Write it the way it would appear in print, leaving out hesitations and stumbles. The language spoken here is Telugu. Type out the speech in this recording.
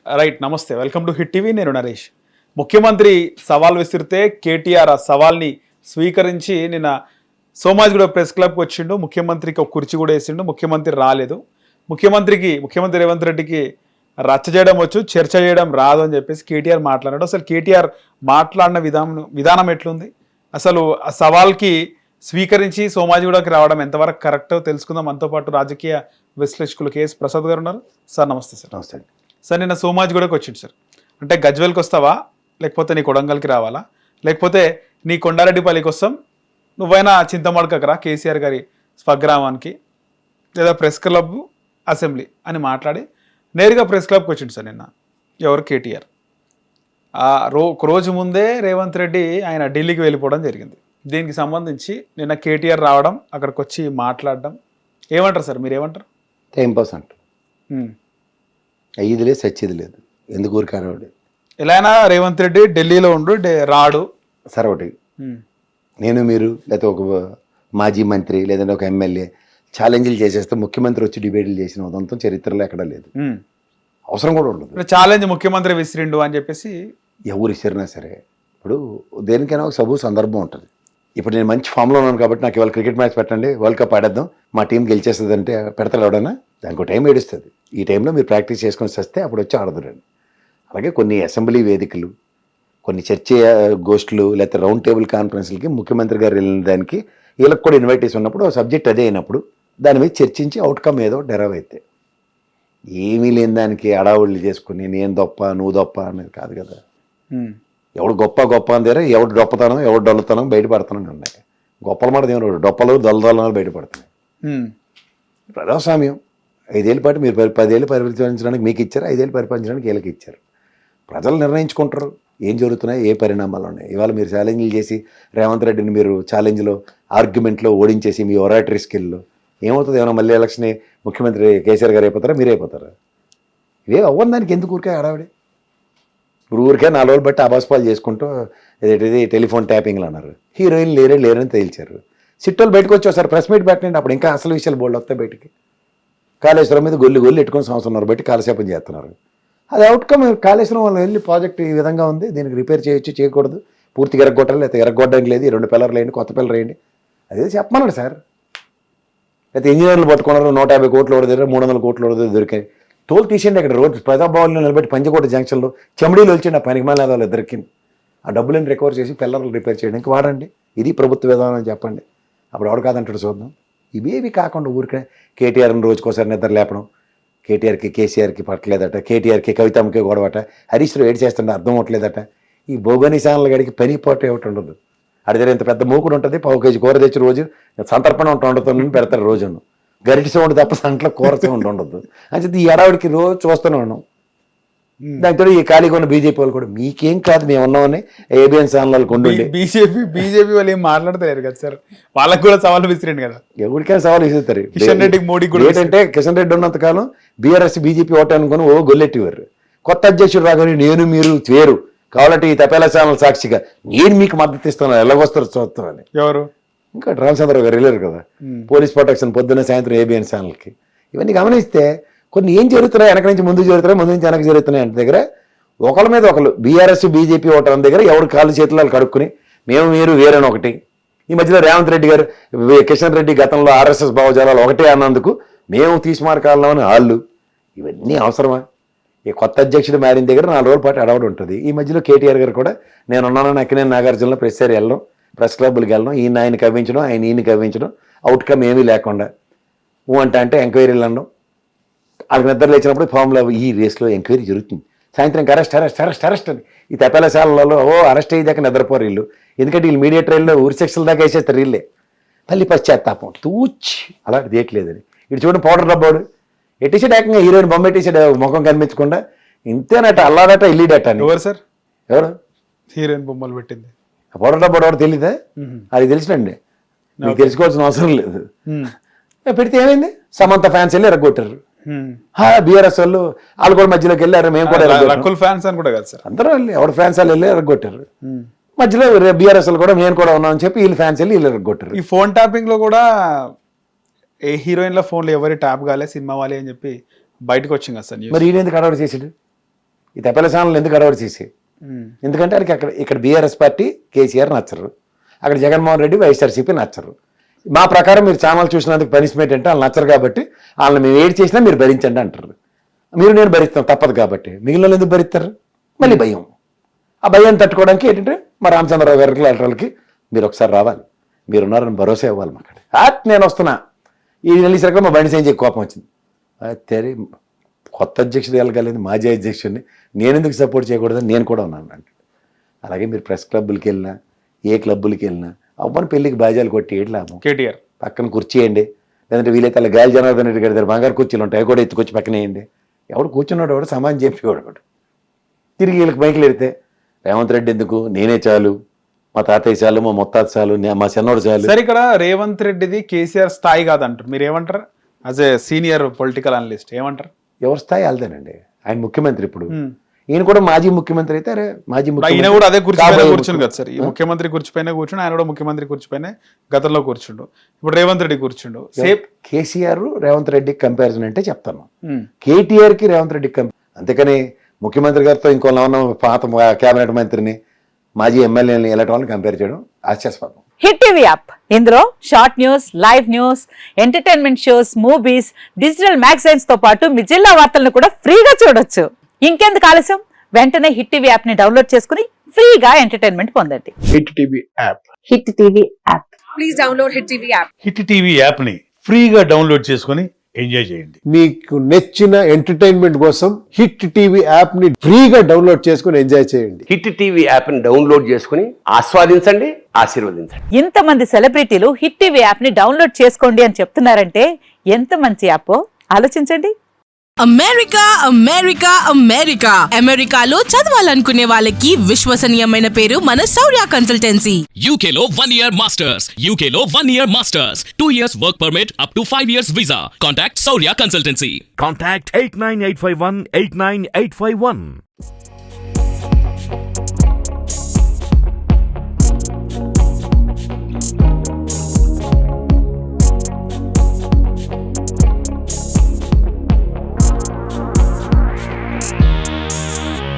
రైట్, నమస్తే, వెల్కమ్ టు హిట్ టీవీ. నేను నరేష్. ముఖ్యమంత్రి సవాల్ విసిరితే కేటీఆర్ ఆ సవాల్ని స్వీకరించి నిన్న సోమాజిగూడ ప్రెస్ క్లబ్కి వచ్చిండు. ముఖ్యమంత్రికి ఒక కుర్చీ కూడా వేసిండు. ముఖ్యమంత్రి రాలేదు. ముఖ్యమంత్రి రేవంత్ రెడ్డికి రచ్చ చేయడం వచ్చు, చర్చ చేయడం రాదు అని చెప్పేసి కేటీఆర్ మాట్లాడాడు. అసలు కేటీఆర్ మాట్లాడిన విధానం ఎట్లుంది, అసలు ఆ సవాల్కి స్వీకరించి సోమాజిగూడకి రావడం ఎంతవరకు కరెక్ట్ తెలుసుకుందాం. మనతో పాటు రాజకీయ విశ్లేషకులు కేఎస్ ప్రసాద్ గారు ఉన్నారు. సార్ నమస్తే. సార్ నమస్తే. సార్ నిన్న సోమాజిగూడకి వచ్చింది సార్. అంటే గజ్వేల్కి వస్తావా, లేకపోతే నీ కొడంగల్కి రావాలా, లేకపోతే నీ కొండారెడ్డిపల్లికి వస్తాం, నువ్వైనా చింతమడకకు రా కేసీఆర్ గారి స్వగ్రామానికి, లేదా ప్రెస్ క్లబ్ అసెంబ్లీ అని మాట్లాడి నేరుగా ప్రెస్ క్లబ్కి వచ్చింది సార్ నిన్న. ఎవరు? కేటీఆర్. ఒక రోజు ముందే రేవంత్ రెడ్డి ఆయన ఢిల్లీకి వెళ్ళిపోవడం జరిగింది. దీనికి సంబంధించి నిన్న కేటీఆర్ రావడం, అక్కడికి వచ్చి మాట్లాడడం, ఏమంటారు సార్, మీరు ఏమంటారు? 10% అయ్యేది లేదు, సచ్చేది లేదు. ఎందుకు ఊరికారాడు? ఎలా అయినా రేవంత్ రెడ్డి ఢిల్లీలో ఉండు, రాడు సార్. ఒకటి, నేను మీరు లేకపోతే ఒక మాజీ మంత్రి లేదంటే ఒక ఎమ్మెల్యే ఛాలెంజ్లు చేసేస్తే ముఖ్యమంత్రి వచ్చి డిబేట్లు చేసిన ఉదంతం చరిత్రలో ఎక్కడా లేదు. అవసరం కూడా ఉండదు. ఛాలెంజ్ ముఖ్యమంత్రి విసిరిండు అని చెప్పేసి ఎవరు ఇచ్చినా సరే, ఇప్పుడు దేనికైనా ఒక సబు సందర్భం ఉంటుంది. ఇప్పుడు నేను మంచి ఫామ్లో ఉన్నాను కాబట్టి నాకు ఇవాళ క్రికెట్ మ్యాచ్ పెట్టండి, వరల్డ్ కప్ ఆడేద్దాం, మా టీం గెలిచేస్తుంది అంటే పెడతాడు ఎవడన్నా? దానికి ఒక టైం ఏడుస్తుంది. ఈ టైంలో మీరు ప్రాక్టీస్ చేసుకొని వస్తే అప్పుడు వచ్చి ఆడదురండి. అలాగే కొన్ని అసెంబ్లీ వేదికలు, కొన్ని చర్చ గోష్ఠులు లేకపోతే రౌండ్ టేబుల్ కాన్ఫరెన్స్లకి ముఖ్యమంత్రి గారు వెళ్ళిన దానికి వీళ్ళకి కూడా ఇన్వైట్ చేసి ఉన్నప్పుడు సబ్జెక్ట్ అదే అయినప్పుడు దాని మీద చర్చించి అవుట్కమ్ ఏదో డెరైవ్ అయితే, ఏమీ లేని దానికి అడావుళ్ళు చేసుకుని నేను దొప్ప నువ్వు దొప్ప అనేది కాదు కదా. ఎవడు గొప్ప అని దగ్గర ఎవడు డొప్పతనం ఎవడు డొల్లతనం బయటపడుతున్నాను ఉన్నాయి. గొప్పల మాట దేవుడు డొప్పలు దొల్లదొల్లలు బయటపడుతున్నాయి. ప్రజాస్వామ్యం 5 ఏళ్ళ పాటు మీరు 10 ఏళ్ళు పరిపాలించడానికి మీకు ఇచ్చారు, 5 ఏళ్ళు పరిపాలించడానికి వీళ్ళకి ఇచ్చారు. ప్రజలు నిర్ణయించుకుంటారు ఏం జరుగుతున్నాయి, ఏ పరిణామాలు ఉన్నాయి. ఇవాళ మీరు ఛాలెంజ్లు చేసి రేవంత్ రెడ్డిని మీరు ఛాలెంజ్లో ఆర్గ్యుమెంట్లో ఓడించేసి మీ ఒరాటరీ స్కిల్లో ఏమవుతుంది? ఏమైనా మళ్ళీ ఎలక్షన్ ముఖ్యమంత్రి కేసీఆర్ గారు అయిపోతారా, మీరే అయిపోతారా? ఇవే అవ్వని దానికి ఎందుకు ఊరికే ఆడావిడే? ఇప్పుడు ఊరికే 4 రోజులు బట్టి అబాస్పాలు చేసుకుంటూ ఏదేంటిది టెలిఫోన్ ట్యాపింగ్లు అన్నారు. హీరోయిన్ లేరని తేల్చారు. సిట్టోలు బయటకు వచ్చి ఒకసారి ప్రెస్ మీట్ పెట్టండి, అప్పుడు ఇంకా అసలు విషయాలు బోల్డ్ వస్తాయి బయటికి. కాళేశ్వరం మీద గొల్లు ఎట్టుకొని సంవత్సరం బట్టి కాలక్షేపం చేస్తున్నారు. అది అవుట్కమ్. కాళేశ్వరం వాళ్ళు వెళ్ళి ప్రాజెక్ట్ ఈ విధంగా ఉంది, దీనికి రిపేర్ చేయొచ్చు చేయకూడదు, పూర్తిగా ఎరగొట్టాలి లేకపోతే ఎరగొట్టడానికి లేదు, 2 పిల్లర్లు వేయండి, కొత్త పిల్లలు వేయండి, అదే చెప్పమన్నాడు సార్. లేకపోతే ఇంజనీర్లు పట్టుకున్నారు, 150 కోట్లు దగ్గర 300 కోట్లు దొరికాయి. తోలు తీసేయండి. అక్కడ రోడ్డు ప్రజాభవన్లో నిలబెట్టి పంచకోట జంక్షన్లో చెమడీలు వచ్చిండి ఆ పనికిమాల వాళ్ళు ఇద్దరికి. ఆ డబ్బులను రికవర్ చేసి పిల్లర్లు రిపేర్ చేయడానికి వాడండి. ఇది ప్రభుత్వ విధానం అని చెప్పండి. అప్పుడు ఎవడు కాదంటాడు చూద్దాం. ఇవేవి కాకుండా ఊరికే కేటీఆర్ని రోజుకోసారి నిద్ర లేపడం, కేటీఆర్కి కేసీఆర్కి పట్టలేదట, కేటీఆర్కి కవితమ్మకి గొడవట, హరీష్ రావు ఏడు చేస్తుంటే అర్థం అవ్వట్లేదట. ఈ భోగని ఛానల్ గడికి పని పోట ఏమిటి ఉండదు. అడి దగ్గర ఇంత పెద్ద మూకుడు ఉంటుంది, 1 కేజీ కూర తెచ్చి రోజు సంతర్పణ వండుతుందని పెడతారు. రోజును గరిటి సౌండ్ తప్ప సంట్లో కూర సౌండ్ ఉండదు. అంటే ఈ ఎడావిడికి రోజు చూస్తూనే ఉన్నాం. దాంతో ఈ ఖాళీగా ఉన్న బీజేపీ వాళ్ళు కూడా మీకేం కాదు మేము ఉన్నామని ఏబిఎన్ ఛానల్ కొండ బీజేపీ వాళ్ళు ఏం మాట్లాడతారు కదా సార్, వాళ్ళకి కూడా సవాల్ విసిరండి కదా. ఎవరికైనా సవాల్ విసురుతారు. కిషన్ రెడ్డి మోడీ కూడా ఏంటంటే కిషన్ రెడ్డి ఉన్నంతకాలం బీఆర్ఎస్ బీజేపీ ఓటు అనుకుని గొల్లెట్టివారు. కొత్త అధ్యక్షుడు రాగానే నేను మీరు వేరు కావాలంటే ఈ తపేలా ఛానల్ సాక్షిగా నేను మీకు మద్దతు ఇస్తాను, ఎలాగొస్తారు చూస్తామని. ఎవరు? ఇంకా రామచంద్రరావు గారు వెళ్ళారు కదా, పోలీస్ ప్రొటెక్షన్ పొద్దున్న సాయంత్రం ఏబిఎన్ ఛానల్కి. ఇవన్నీ గమనిస్తే కొన్ని ఏం జరుగుతున్నాయి, వెనక నుంచి ముందు జరుగుతున్నాయి, ముందు నుంచి వెనక జరుగుతున్నాయి అంటే దగ్గర ఒకళ్ళ మీద ఒకళ్ళు బీఆర్ఎస్ బీజేపీ ఓటర్ దగ్గర ఎవరు కాళ్ళు చేతులు కడుక్కుని మేము మీరు వేరని ఒకటి. ఈ మధ్యలో రేవంత్ రెడ్డి గారు కిషన్ రెడ్డి గతంలో ఆర్ఎస్ఎస్ భావజాలాలు ఒకటే అన్నందుకు మేము తీసుమారకాలని వాళ్ళు. ఇవన్నీ అవసరమా? ఈ కొత్త అధ్యక్షుడు మారిన దగ్గర 4 రోజుల పాటు అడవడం ఉంటుంది. ఈ మధ్యలో కేటీఆర్ గారు కూడా నేనున్నానని అక్కినేని నాగార్జునలో ప్రెస్ వెళ్ళడం, ప్రెస్ క్లబ్లకు వెళ్ళడం, ఆయన కవ్వించడం, ఈయన కవ్వించడం, అవుట్కమ్ ఏమీ లేకుండా అంటే ఎంక్వైరీలు అనడం. వాళ్ళకి నిద్ర లేచినప్పుడు ఫామ్లో ఈ రేస్లో ఎంక్వైరీ జరుగుతుంది, సాయంత్రం అరెస్ట్ అని ఈ తపేలశాలలో అరెస్ట్ అయ్యేదాకా నిద్రపోరు వీళ్ళు. ఎందుకంటే వీళ్ళు మీడియా ట్రైల్లో ఊరి సెక్షన్ల దాకా వేసేస్తారు వీళ్ళే. తల్లి పశ్చాత్తాపం తూచి అలాంటి దేయట్లేదని ఇటు చూడండి. పౌడర్ డబ్బాడు ఎట్టేసాడు, ఏకంగా హీరోయిన్ బొమ్మ ఎట్టేసాడు, ముఖం కనిపించకుండా. ఇంతేనట అల్లాడట ఇల్లీడట. ఎవరు సార్? ఎవరు హీరోయిన్ బొమ్మలు పెట్టింది? పౌడర్ డబ్బాడు ఎవరు తెలీదా? అది తెలిసినండి, మీకు తెలుసుకోవాల్సిన అవసరం లేదు. పెడితే ఏమైంది? సమంత ఫ్యాన్స్ వెళ్ళి ఎరగొట్టారు. బీఆర్ఎస్ వాళ్ళు కూడా మధ్యలోకి వెళ్ళారు. మేము కూడా ఫ్యాన్స్ అని కూడా కాదు సార్, అందరూ వెళ్ళి ఎవరి ఫ్యాన్స్ వాళ్ళు వెళ్ళి ఎరగొట్టారు. మధ్యలో బీఆర్ఎస్ కూడా నేను కూడా ఉన్నామని చెప్పి వీళ్ళు ఫ్యాన్స్ వెళ్ళి వీళ్ళు ఎరగొట్టారు. ఈ ఫోన్ ట్యాపింగ్ లో కూడా ఏ హీరోయిన్ల ఫోన్లు ఎవరి ట్యాప్ కాలే సినిమా వాళ్ళే అని చెప్పి బయటకు వచ్చింది కదా సార్. మరి ఈయన ఎందుకు అడవాడు చేసాడు? ఈ తప్పెల ఛానల్ ఎందుకు అడవాడు చేసి? ఎందుకంటే వాళ్ళకి అక్కడ ఇక్కడ బీఆర్ఎస్ పార్టీ కేసీఆర్ నచ్చరు, అక్కడ జగన్మోహన్ రెడ్డి వైఎస్ఆర్సీపీ నచ్చరు. మా ప్రకారం మీరు ఛానల్ చూసినందుకు పనిష్మెంట్ అంటే వాళ్ళు నచ్చరు కాబట్టి వాళ్ళని మేము ఏడు చేసినా మీరు భరించండి అంటారు. మీరు నేను భరిస్తాం తప్పదు కాబట్టి, మిగిలిన ఎందుకు భరిస్తారు? మళ్ళీ భయం. ఆ భయాన్ని తట్టుకోవడానికి ఏంటంటే మా రామచంద్రరావు గారికి లెటర్లకి మీరు ఒకసారి రావాలి, మీరున్నారని భరోసా ఇవ్వాలి మాకు. నేను వస్తున్నా ఈ వెళ్ళేసరికి మా బండి సేంజీ కోపం వచ్చింది. తెరి కొత్త అధ్యక్షుడు వెళ్ళగలేదు, మాజీ అధ్యక్షుడిని నేను ఎందుకు సపోర్ట్ చేయకూడదని నేను కూడా ఉన్నాను అంటే. అలాగే మీరు ప్రెస్ క్లబ్బులకి వెళ్ళినా ఏ క్లబ్బులకి వెళ్ళినా అవ్వని పెళ్ళికి బాజాలు కొట్టి ఏడు లాభం? కేటీఆర్ పక్కన కుర్చీ వేయండి, లేదంటే వీలైతే అలా గాలి జనార్దన్ రెడ్డి గారి దగ్గర బంగారు కుర్చీలు ఉంటాయి, అవి కూడా ఎత్తుకొచ్చి పక్కన వేయండి. ఎవడు కూర్చున్నాడు ఎవడు సమాజం చెప్పేవాడు ఒకటి. తిరిగి వీళ్ళకి మైకులు ఎడితే రేవంత్ రెడ్డి ఎందుకు, నేనే చాలు, మా తాతయ్య చాలు, మా ముత్తాత చాలు, మా చిన్నోడు చాలు. సరే, ఇక్కడ రేవంత్ రెడ్డిది కేసీఆర్ స్థాయి కాదంటారు, మీరు ఏమంటారు? As a senior political analyst ఏమంటారు? ఎవరి స్థాయి వెళ్తానండి, ఆయన ముఖ్యమంత్రి. ఇప్పుడు ఈయన కూడా మాజీ ముఖ్యమంత్రి అయితే అరే మాజీ ఈయన కూడా అదే కుర్చీ కూర్చుని కదా సార్, ఈ ముఖ్యమంత్రి కుర్చీపైన కూర్చుని ఆయన కూడా ముఖ్యమంత్రి కుర్చీపైన గతంలో కూర్చుండు, ఇప్పుడు రేవంత్ రెడ్డి కూర్చుండు. సేమ్ కేసీఆర్ రేవంత్ రెడ్డికి కంపారిజన్ అంటే చెప్తాను, కేటీఆర్ కి రేవంత్ రెడ్డికి అంతేకాని ముఖ్యమంత్రి గారితో ఇంకో పాత కేబినెట్ మంత్రిని మాజీ ఎమ్మెల్యేని ఇలాంటి వాళ్ళని కంపేర్ చేయడం హాస్యాస్పదం. హిట్ టీవీ యాప్ ఇందులో short news, live news, entertainment shows, movies, digital magazines తో పాటు మీ జిల్లా వార్తలను కూడా ఫ్రీగా చూడొచ్చు. ఇంకెందుకు ఆలస్యం, వెంటనే హిట్ టీవీ యాప్ ని డౌన్లోడ్ చేసుకుని ఫ్రీగా ఎంటర్టైన్మెంట్ పొందండి. Hit TV app. Hit TV app. Please download hit TV app. Hit TV app ని ఫ్రీగా డౌన్లోడ్ చేసుకొని ఎంజాయ్ చేయండి. మీకు నచ్చిన ఎంటర్టైన్మెంట్ కోసం హిట్ టీవీ యాప్ ని ఫ్రీగా డౌన్లోడ్ చేసుకుని ఎంజాయ్ చేయండి. హిట్ టీవీ యాప్ ని డౌన్లోడ్ చేసుకుని ఆస్వాదించండి, ఆశీర్వదించండి. ఇంతమంది సెలబ్రిటీలు హిట్ టీవీ యాప్ ని డౌన్లోడ్ చేసుకోండి అని చెప్తున్నారంటే ఎంత మంచి యాప్ ఆలోచించండి. అమెరికా అమెరికా అమెరికా అమెరికాలో చదవాలనుకునే వాళ్ళకి విశ్వసనీయమైన పేరు మన శౌర్య కన్సల్టెన్సీ. UK లో 1 year masters, UK లో 1 year masters, 2 years work permit up to 5 years visa. Contact Saurya Consultancy. Contact 89851 89851.